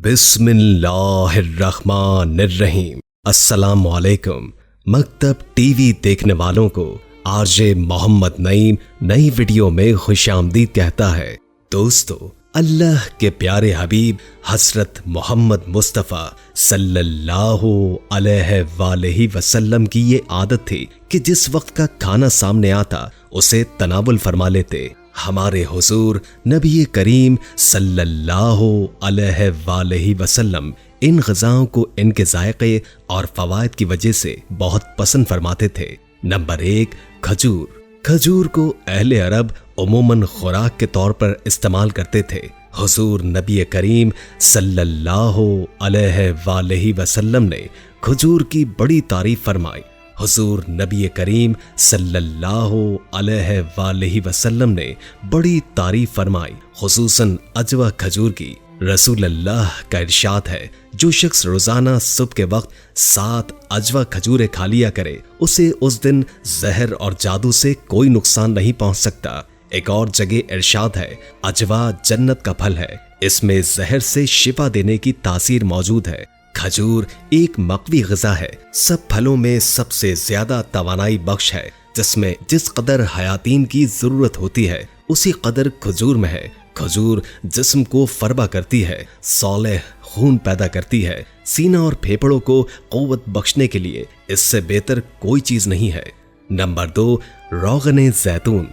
بسم اللہ الرحمن الرحیم۔ السلام علیکم۔ مکتب ٹی وی دیکھنے والوں کو آرجے محمد نعیم نئی ویڈیو میں خوش آمدید کہتا ہے۔ دوستو، اللہ کے پیارے حبیب حضرت محمد مصطفیٰ صلی اللہ علیہ وآلہ وسلم کی یہ عادت تھی کہ جس وقت کا کھانا سامنے آتا اسے تناول فرما لیتے۔ ہمارے حضور نبی کریم صلی اللہ علیہ وآلہ وسلم ان غذاؤں کو ان کے ذائقے اور فوائد کی وجہ سے بہت پسند فرماتے تھے۔ نمبر 1، کھجور۔ کھجور کو اہل عرب عموماً خوراک کے طور پر استعمال کرتے تھے۔ حضور نبی کریم صلی اللہ علیہ وآلہ وسلم نے کھجور کی بڑی تعریف فرمائی۔ حضور نبی کریم صلی اللہ علیہ وآلہ وسلم نے بڑی تعریف فرمائی، خصوصاً اجوا کھجور کی۔ رسول اللہ کا ارشاد ہے، جو شخص روزانہ صبح کے وقت 7 اجوا کھجوریں کھا لیا کرے اسے اس دن زہر اور جادو سے کوئی نقصان نہیں پہنچ سکتا۔ ایک اور جگہ ارشاد ہے، اجوا جنت کا پھل ہے، اس میں زہر سے شفا دینے کی تاثیر موجود ہے۔ کھجور ایک مقوی غذا ہے، سب پھلوں میں سب سے زیادہ توانائی بخش ہے، جس میں جس قدر حیاتین کی ضرورت ہوتی ہے اسی قدر کھجور میں ہے۔ کھجور جسم کو فربا کرتی ہے، صالح خون پیدا کرتی ہے، سینہ اور پھیپھڑوں کو قوت بخشنے کے لیے اس سے بہتر کوئی چیز نہیں ہے۔ نمبر 2، روغن زیتون۔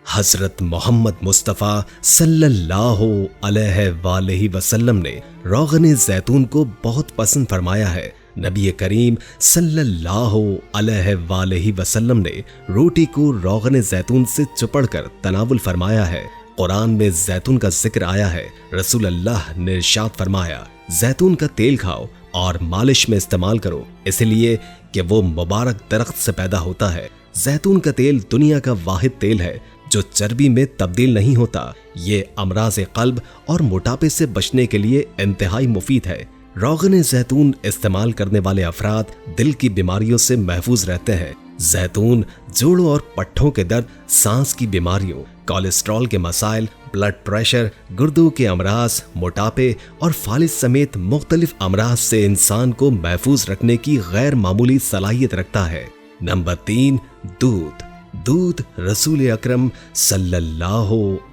حضرت محمد مصطفیٰ صلی اللہ علیہ وآلہ وسلم نے روغن زیتون کو بہت پسند فرمایا ہے۔ نبی کریم صلی اللہ علیہ وآلہ وسلم نے روٹی کو روغن زیتون سے چپڑ کر تناول فرمایا ہے۔ قرآن میں زیتون کا ذکر آیا ہے۔ رسول اللہ نے ارشاد فرمایا، زیتون کا تیل کھاؤ اور مالش میں استعمال کرو، اس لیے کہ وہ مبارک درخت سے پیدا ہوتا ہے۔ زیتون کا تیل دنیا کا واحد تیل ہے جو چربی میں تبدیل نہیں ہوتا۔ یہ امراض قلب اور موٹاپے سے بچنے کے لیے انتہائی مفید ہے۔ روغن زیتون استعمال کرنے والے افراد دل کی بیماریوں سے محفوظ رہتے ہیں۔ زیتون جوڑوں اور پٹھوں کے درد، سانس کی بیماریوں، کولیسٹرول کے مسائل، بلڈ پریشر، گردوں کے امراض، موٹاپے اور فالج سمیت مختلف امراض سے انسان کو محفوظ رکھنے کی غیر معمولی صلاحیت رکھتا ہے۔ نمبر 3، دودھ۔ دودھ رسول اکرم صلی اللہ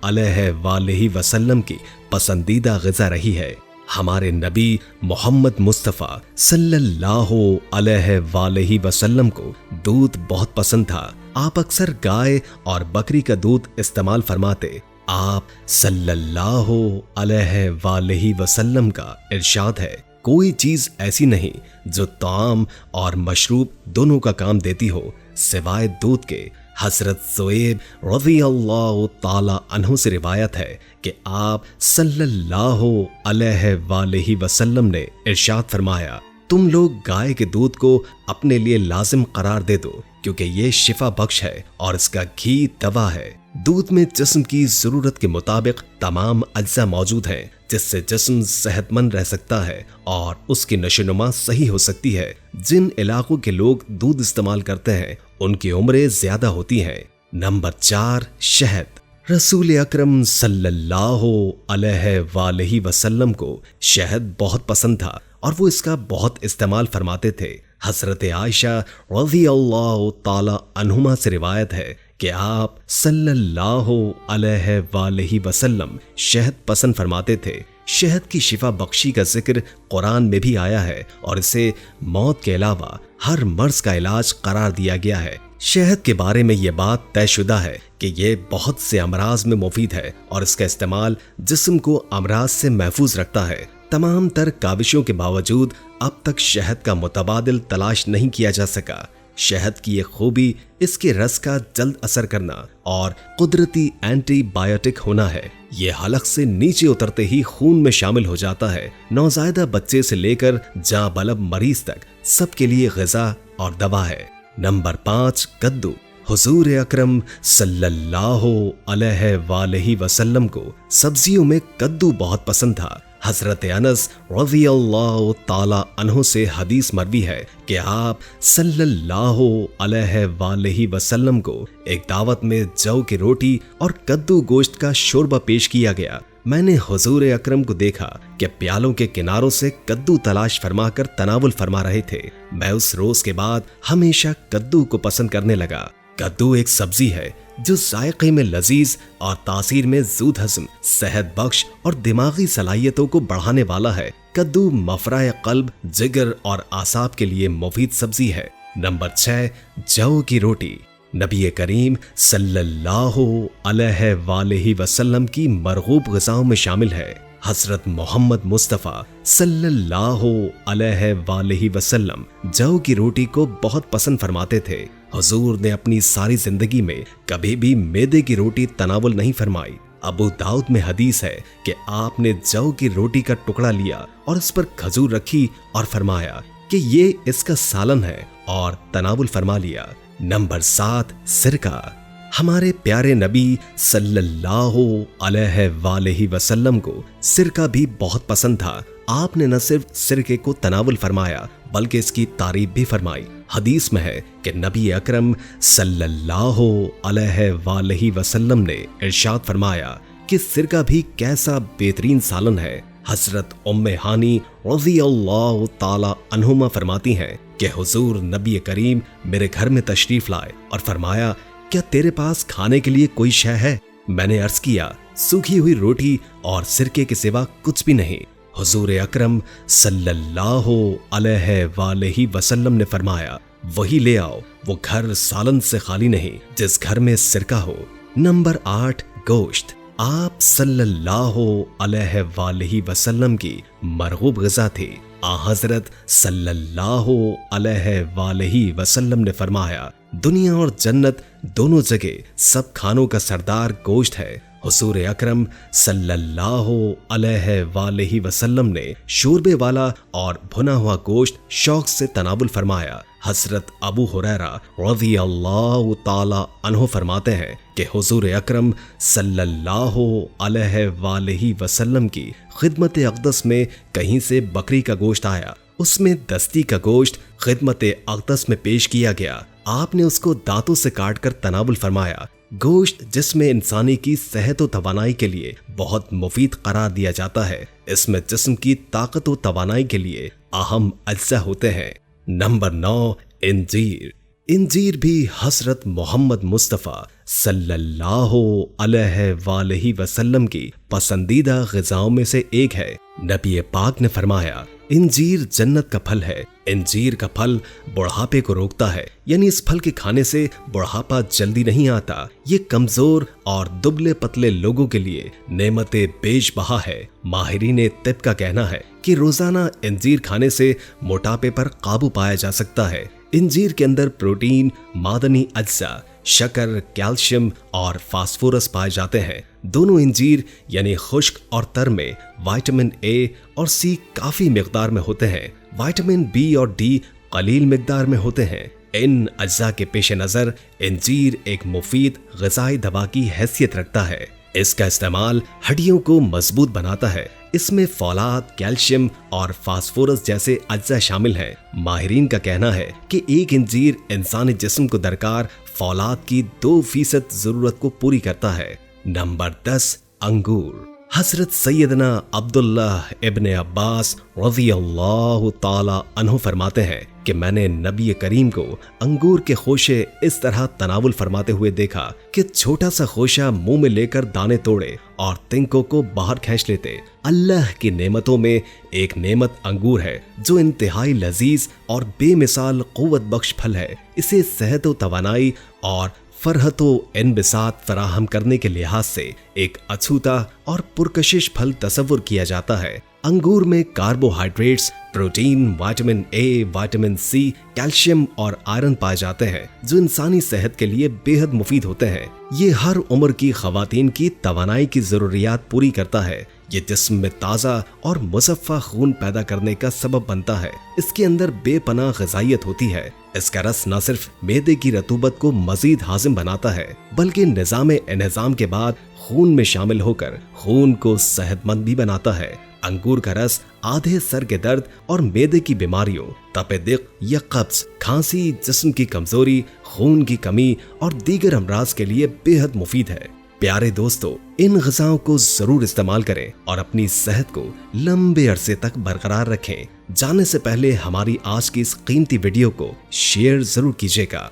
علیہ وآلہ وسلم کی پسندیدہ غذا رہی ہے۔ ہمارے نبی محمد مصطفیٰ صلی اللہ علیہ وآلہ وسلم کو دودھ بہت پسند تھا۔ آپ اکثر گائے اور بکری کا دودھ استعمال فرماتے۔ آپ صلی اللہ علیہ وآلہ وسلم کا ارشاد ہے، کوئی چیز ایسی نہیں جو طعام اور مشروب دونوں کا کام دیتی ہو سوائے دودھ کے۔ حضرت زویب رضی اللہ تعالی عنہ سے روایت ہے کہ آپ صلی اللہ علیہ وآلہ وسلم نے ارشاد فرمایا، تم لوگ گائے کے دودھ کو اپنے لیے لازم قرار دے دو، کیونکہ یہ شفا بخش ہے اور اس کا گھی دوا ہے۔ دودھ میں جسم کی ضرورت کے مطابق تمام اجزاء موجود ہیں، جس سے جسم صحت مند رہ سکتا ہے اور اس کی نشو و نما صحیح ہو سکتی ہے۔ جن علاقوں کے لوگ دودھ استعمال کرتے ہیں ان کی عمریں زیادہ ہوتی ہیں۔ نمبر 4، شہد۔ رسول اکرم صلی اللہ علیہ وآلہ وسلم کو شہد بہت پسند تھا اور وہ اس کا بہت استعمال فرماتے تھے۔ حضرت عائشہ رضی اللہ تعالی عنہما سے روایت ہے کہ آپ صلی اللہ علیہ وآلہ وسلم شہد پسند فرماتے تھے۔ شہد کی شفا بخشی کا ذکر قرآن میں بھی آیا ہے اور اسے موت کے علاوہ ہر مرض کا علاج قرار دیا گیا ہے۔ شہد کے بارے میں یہ بات طے شدہ ہے کہ یہ بہت سے امراض میں مفید ہے اور اس کا استعمال جسم کو امراض سے محفوظ رکھتا ہے۔ تمام تر کاوشوں کے باوجود اب تک شہد کا متبادل تلاش نہیں کیا جا سکا۔ شہد کی ایک خوبی اس کے رس کا جلد اثر کرنا اور قدرتی اینٹی بایوٹک ہونا ہے۔ یہ حلق سے نیچے اترتے ہی خون میں شامل ہو جاتا ہے۔ نوزائیدہ بچے سے لے کر جاں بلب مریض تک سب کے لیے غذا اور دوا ہے۔ نمبر 5، کدو۔ حضور اکرم صلی اللہ علیہ وآلہ وسلم کو سبزیوں میں کدو بہت پسند تھا۔ حضرت انس رضی اللہ تعالی عنہ سے حدیث مروی ہے کہ آپ صلی اللہ علیہ وآلہ وسلم کو ایک دعوت میں جو کی روٹی اور کدو گوشت کا شوربہ پیش کیا گیا۔ میں نے हुजूर अकरम को देखा कि प्यालों के किनारों से कद्दू तलाश फरमा कर तनावुल फरमा रहे थे। मैं उस रोज के बाद हमेशा कद्दू को पसंद करने लगा। कद्दू एक सब्जी है जो जायके में लजीज और तासीर में ज़ूद हज़म, सेहत बख्श और दिमागी सलाहियतों को बढ़ाने वाला है। कद्दू मफराए कल्ब, जिगर और आसाब के लिए मुफीद सब्जी है। नंबर 6, जौ की रोटी। नबी करीम सल्लल्लाहु अलैहि वसल्लम की मरगूब ग़िज़ाओं में शामिल है। हज़रत मोहम्मद मुस्तफ़ा सल्लल्लाहु अलैहि वसल्लम जौ की रोटी को बहुत पसंद फरमाते थे। हुजूर ने अपनी सारी जिंदगी में कभी भी मैदे की रोटी तनावुल नहीं फरमाई। अबू दाऊद में हदीस है कि आपने जौ की रोटी का टुकड़ा लिया और इस पर खजूर रखी और फरमाया कि ये इसका सालन है और तनावुल फरमा लिया। नंबर 7, सिरका। हमारे प्यारे नबी सल्लल्लाहु अलैहि वसल्लम को सिरका भी बहुत पसंद था। आपने न सिर्फ सिरके को तनावुल फरमाया बल्कि इसकी तारीफ भी फरमाई। हदीस में है कि नबी अकरम सल्लल्लाहु अलैहि वसल्लम ने इरशाद फरमाया कि सिरका भी कैसा बेहतरीन सालन है। हजरत उम्मे हानी रज़ियल्लाहु ताला अन्हुमा फरमाती हैं कि हुजूर नबी करीम मेरे घर में तशरीफ लाए और फरमाया, क्या तेरे पास खाने के लिए कोई शय है? मैंने अर्ज किया, सूखी हुई रोटी और सिरके के सिवा कुछ भी नहीं। हुजूर अकरम सल्लल्लाहु अलैहि वसल्लम ने फरमाया, वही ले आओ, वो घर सालन से खाली नहीं जिस घर में सिरका हो। नंबर 8, गोश्त। आप सल्लल्लाहु अलैहि वसल्लम की मरगूब ग़िज़ा थी। हज़रत सल्लल्लाहु अलैहि वसल्लम ने फरमाया, दुनिया और जन्नत दोनों जगह सब खानों का सरदार गोश्त है। हुजूर अकरम सल्लल्लाहु अलैहि वसल्लम ने शोरबे वाला और भुना हुआ गोश्त शौक से तनावुल फरमाया। हजरत अबू हुरैरा रज़ियल्लाहु ताला अन्हु फरमाते हैं कि हुजूर अकरम सल्लल्लाहु अलैहि वसल्लम की खिदमत अक़दस में कहीं से बकरी का गोश्त आया। उसमें दस्ती का गोश्त खिदमत अक़दस में पेश किया गया। आपने उसको दांतों से काट कर तनावुल फरमाया। गोश्त जिसमें इंसानी की सेहत व तवानाई के लिए बहुत मुफीद करार दिया जाता है, इसमें जिस्म की ताकत व तवानाई के लिए अहम अज्जा होते हैं। नंबर 9, इंजीर। इंजीर भी हजरत मोहम्मद मुस्तफ़ा सल्लल्लाहु अलैहि वसल्लम की पसंदीदा ग़िज़ाओं में से एक है। नबी पाक ने फरमाया, इंजीर जन्नत का फल है। इंजीर का फल बुढ़ापे को रोकता है, यानी इस फल के खाने से बुढ़ापा जल्दी नहीं आता। ये कमजोर और दुबले पतले लोगों के लिए नेमते बेशबहा है। माहिरीन तिब का कहना है कि रोजाना इंजीर खाने से मोटापे पर काबू पाया जा सकता है। इंजीर के अंदर प्रोटीन, मादनी अज्जा, शक्कर, कैल्शियम और फास्फोरस पाए जाते हैं। दोनों इंजीर यानी खुश्क और तर में विटामिन ए और सी काफी मिकदार में होते हैं। विटामिन बी और डी कलील मिकदार में होते हैं। इन अज्जा के पेश नज़र इंजीर एक मुफीद ग़िज़ाई दवा की हैसियत रखता है। इसका इस्तेमाल हड्डियों को मजबूत बनाता है। इसमें फौलाद, कैल्शियम और फास्फोरस जैसे अज्जा शामिल हैं। माहिरीन का कहना है कि एक इंजीर इंसानी जिस्म को दरकार फौलाद की 2% जरूरत को पूरी करता है। नंबर 10, अंगूर। हजरत सैयदना अब्दुल्लाह इब्ने अब्बास रज़ियल्लाहु ताला अन्हु फरमाते हैं कि मैंने नबी करीम को अंगूर के खोशे इस तरह तनावुल फरमाते हुए देखा कि छोटा सा खोशा मुंह में लेकर दाने तोड़े और तिनकों को बाहर खींच लेते। अल्लाह की नेमतों में एक नेमत अंगूर है जो इंतहाई लजीज और बेमिसाल कुव्वत बख्श फल है। इसे सेहत व तवानाई और फरहतो इनबिसात फराहम करने के लिहाज से एक अछूता और पुरकशिश फल तस्वुर किया जाता है। अंगूर में carbohydrates, protein, vitamin A, vitamin C, calcium और आयरन पाए जाते हैं जो इंसानी सेहत के लिए बेहद मुफीद होते हैं। ये हर उम्र की खवातीन की तवानाई की जरूरियात पूरी करता है। ये जिस्म में ताज़ा और मुसफ़्फ़ा खून पैदा करने का सबब बनता है। इसके अंदर बेपनाह ग़िज़ाइयत होती है। इसका रस न सिर्फ मैदे की रतूबत को मजीद हाजिम बनाता है बल्कि निज़ाम के बाद खून में शामिल होकर खून को सेहतमंद भी बनाता है। अंगूर का रस आधे सर के दर्द और मैदे की बीमारियों, तपे दिक या कब्ज, खांसी, जिस्म की कमजोरी, खून की कमी और दीगर अमराज के लिए बेहद मुफीद है। प्यारे दोस्तों, ان غذاؤں کو ضرور استعمال کریں اور اپنی صحت کو لمبے عرصے تک برقرار رکھیں۔ جانے سے پہلے ہماری آج کی اس قیمتی ویڈیو کو شیئر ضرور کیجیے گا